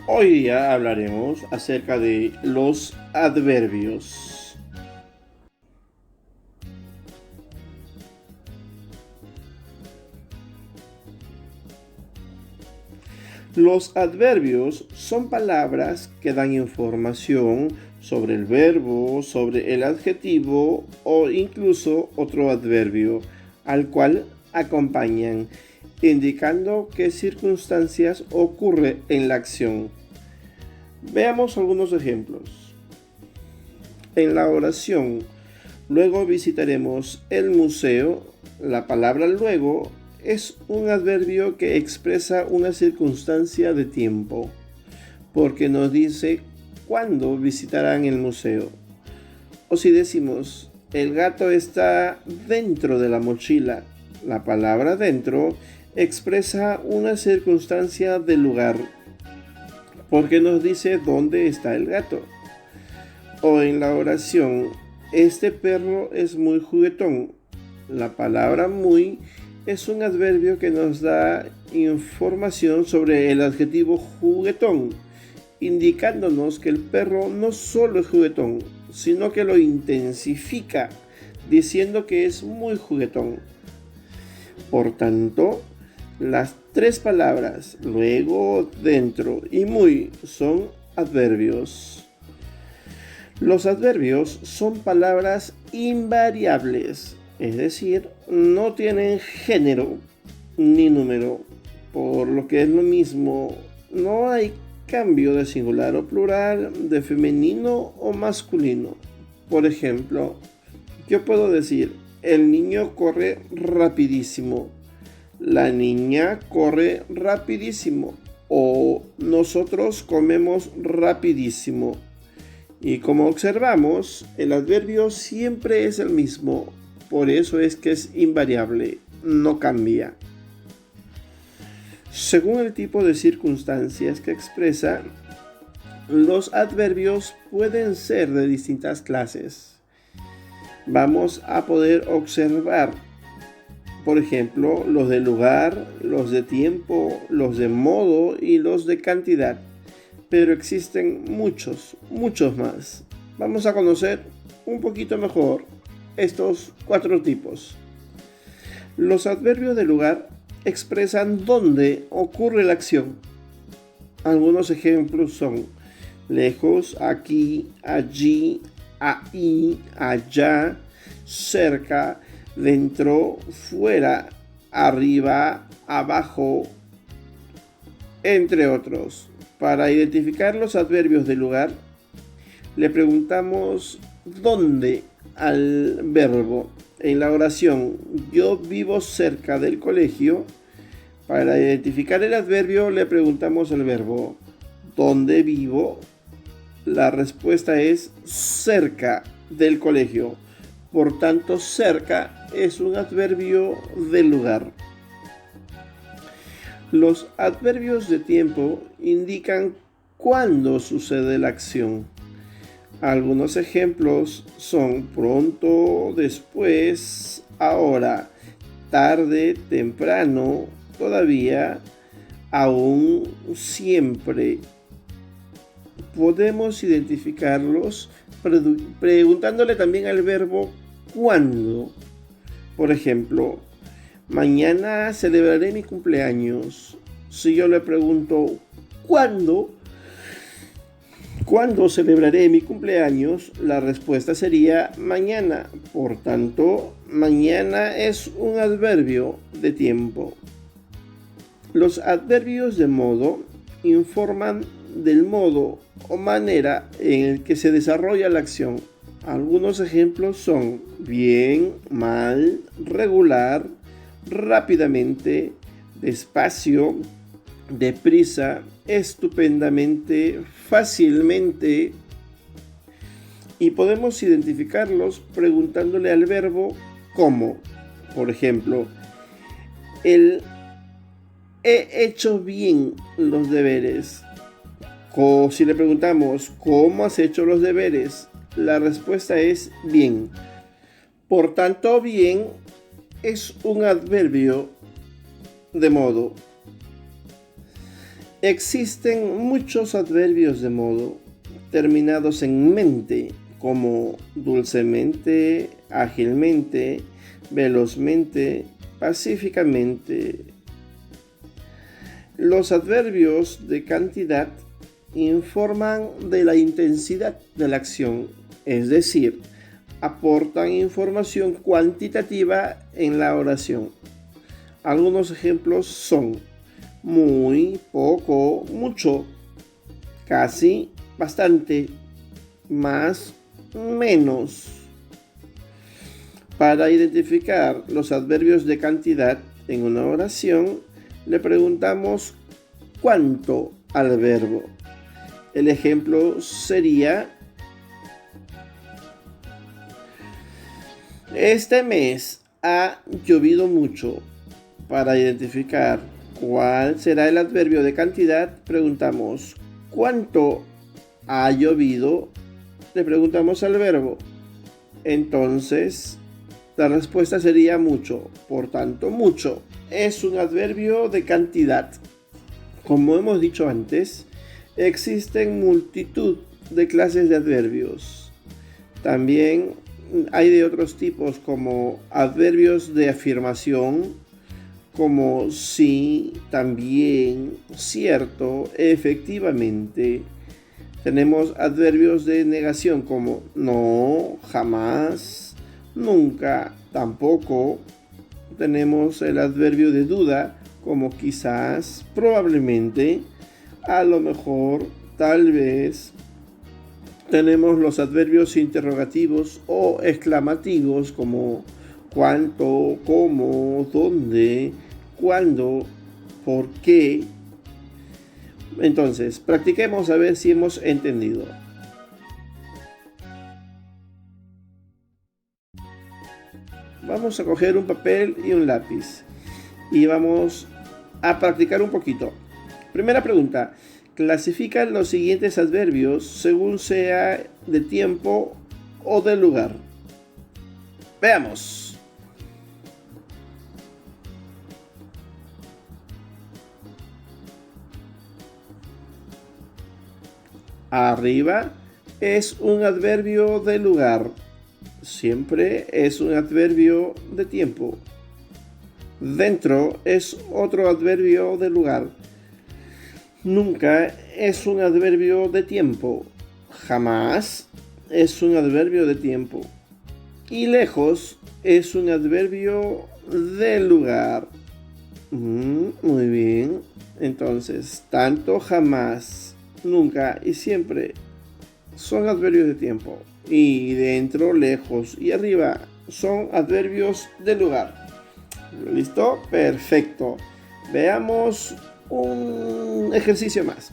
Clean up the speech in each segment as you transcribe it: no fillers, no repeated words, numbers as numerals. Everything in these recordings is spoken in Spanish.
Hoy día hablaremos acerca de los adverbios. Los adverbios son palabras que dan información sobre el verbo, sobre el adjetivo o incluso otro adverbio al cual acompañan, indicando qué circunstancias ocurre en la acción. Veamos algunos ejemplos. En la oración, luego visitaremos el museo. La palabra luego es un adverbio que expresa una circunstancia de tiempo, porque nos dice cuándo visitarán el museo. O si decimos, el gato está dentro de la mochila, la palabra dentro expresa una circunstancia del lugar, porque nos dice dónde está el gato. O en la oración, este perro es muy juguetón. La palabra muy es un adverbio que nos da información sobre el adjetivo juguetón, indicándonos que el perro no solo es juguetón, sino que lo intensifica, diciendo que es muy juguetón. Por tanto, las tres palabras luego, dentro y muy son adverbios. Los adverbios son palabras invariables, es decir, no tienen género ni número, por lo que es lo mismo, no hay cambio de singular o plural, de femenino o masculino. Por ejemplo, yo puedo decir, el niño corre rapidísimo, la niña corre rapidísimo o nosotros comemos rapidísimo. Y como observamos, el adverbio siempre es el mismo, por eso es que es invariable, no cambia. Según el tipo de circunstancias que expresa, los adverbios pueden ser de distintas clases. Vamos a poder observar, por ejemplo, los de lugar, los de tiempo, los de modo y los de cantidad. Pero existen muchos más. Vamos a conocer un poquito mejor estos cuatro tipos. Los adverbios de lugar expresan dónde ocurre la acción. Algunos ejemplos son lejos, aquí, allí, ahí, allá, cerca, dentro, fuera, arriba, abajo, entre otros. Para identificar los adverbios de lugar, le preguntamos dónde al verbo. En la oración, yo vivo cerca del colegio. Para identificar el adverbio, le preguntamos al verbo, ¿dónde vivo? La respuesta es cerca del colegio. Por tanto, cerca es un adverbio de lugar. Los adverbios de tiempo indican cuándo sucede la acción. Algunos ejemplos son pronto, después, ahora, tarde, temprano, todavía, aún, siempre. Podemos identificarlos preguntándole también al verbo cuándo. Por ejemplo, mañana celebraré mi cumpleaños. Si yo le pregunto ¿cuándo celebraré mi cumpleaños? La respuesta sería mañana. Por tanto, mañana es un adverbio de tiempo. Los adverbios de modo informan del modo o manera en el que se desarrolla la acción. Algunos ejemplos son bien, mal, regular, rápidamente, despacio, deprisa, estupendamente, fácilmente. Y podemos identificarlos preguntándole al verbo cómo. Por ejemplo, el he hecho bien los deberes. Si le preguntamos ¿cómo has hecho los deberes? La respuesta es bien. Por tanto, bien es un adverbio de modo. Existen muchos adverbios de modo terminados en mente, como dulcemente, ágilmente, velozmente, pacíficamente. Los adverbios de cantidad informan de la intensidad de la acción, es decir, aportan información cuantitativa en la oración. Algunos ejemplos son muy, poco, mucho, casi, bastante, más, menos. Para identificar los adverbios de cantidad en una oración, le preguntamos cuánto al verbo. El ejemplo sería: este mes ha llovido mucho. Para identificar cuál será el adverbio de cantidad, preguntamos ¿cuánto ha llovido? Le preguntamos al verbo. Entonces, la respuesta sería mucho. Por tanto, mucho es un adverbio de cantidad. Como hemos dicho antes, existen multitud de clases de adverbios. También hay de otros tipos, como adverbios de afirmación, como sí, también, cierto, efectivamente. Tenemos adverbios de negación como no, jamás, nunca, tampoco. Tenemos el adverbio de duda como quizás, probablemente, a lo mejor, tal vez. Tenemos los adverbios interrogativos o exclamativos como cuánto, cómo, dónde, cuándo, por qué. Entonces, practiquemos a ver si hemos entendido. Vamos a coger un papel y un lápiz y vamos a practicar un poquito. Primera pregunta: clasifica los siguientes adverbios según sea de tiempo o de lugar. Veamos. Arriba es un adverbio de lugar. Siempre es un adverbio de tiempo. Dentro es otro adverbio de lugar. Nunca es un adverbio de tiempo. Jamás es un adverbio de tiempo. Y lejos es un adverbio de lugar. Muy bien. Entonces, tanto jamás, nunca y siempre son adverbios de tiempo. Y dentro, lejos y arriba son adverbios de lugar. ¿Listo? Perfecto. Veamos un ejercicio más.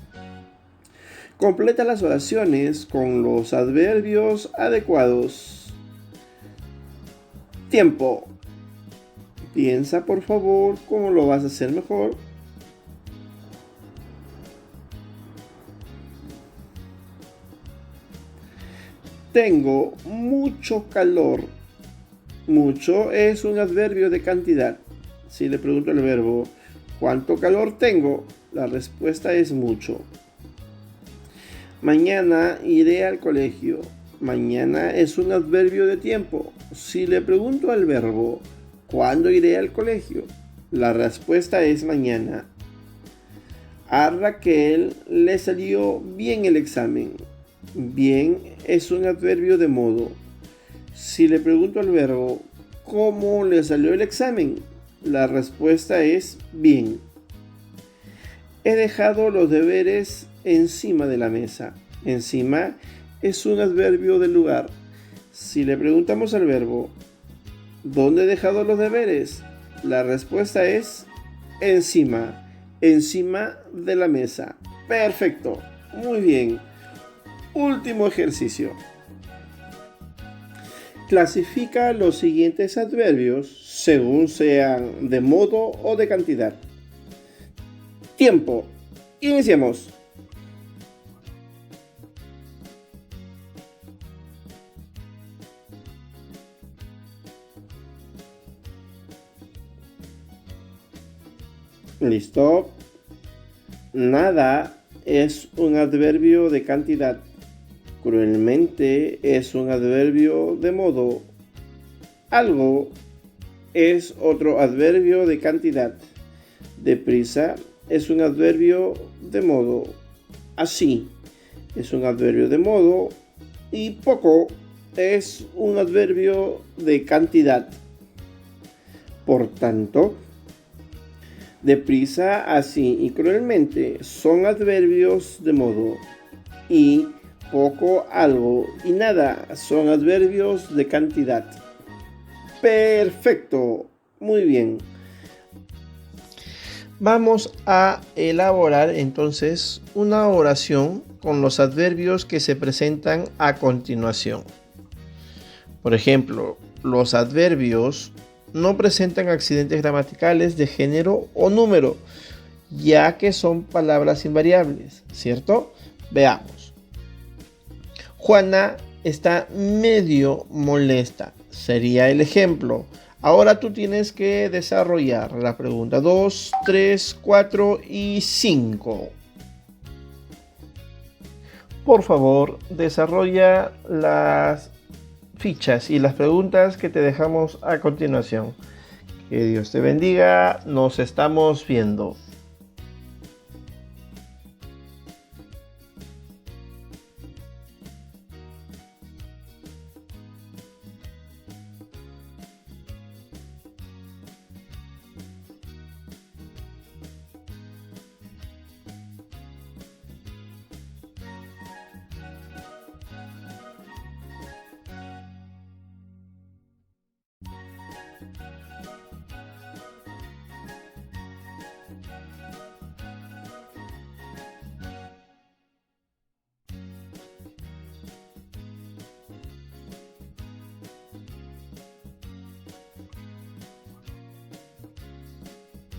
Completa las oraciones con los adverbios adecuados. Tiempo. Piensa, por favor, cómo lo vas a hacer mejor. Tengo mucho calor. Mucho es un adverbio de cantidad. Si le pregunto al verbo ¿cuánto calor tengo?, la respuesta es mucho. Mañana iré al colegio. Mañana es un adverbio de tiempo. Si le pregunto al verbo ¿cuándo iré al colegio?, la respuesta es mañana. A Raquel le salió bien el examen. Bien es un adverbio de modo. Si le pregunto al verbo ¿cómo le salió el examen?, la respuesta es bien. He dejado los deberes encima de la mesa. Encima es un adverbio de lugar. Si le preguntamos al verbo ¿dónde he dejado los deberes?, la respuesta es encima. Encima de la mesa. Perfecto. Muy bien. Último ejercicio. Clasifica los siguientes adverbios según sean de modo o de cantidad. Tiempo. Iniciamos. Listo. Nada es un adverbio de cantidad. Cruelmente es un adverbio de modo. Algo es otro adverbio de cantidad. Deprisa es un adverbio de modo. Así es un adverbio de modo. Y poco es un adverbio de cantidad. Por tanto, deprisa, así y cruelmente son adverbios de modo. Y poco, algo y nada son adverbios de cantidad. Perfecto, muy bien. Vamos a elaborar entonces una oración con los adverbios que se presentan a continuación. Por ejemplo, los adverbios no presentan accidentes gramaticales de género o número, ya que son palabras invariables, ¿cierto? Veamos. Juana está medio molesta. Sería el ejemplo. Ahora tú tienes que desarrollar la pregunta 2, 3, 4 y 5. Por favor, desarrolla las fichas y las preguntas que te dejamos a continuación. Que Dios te bendiga. Nos estamos viendo.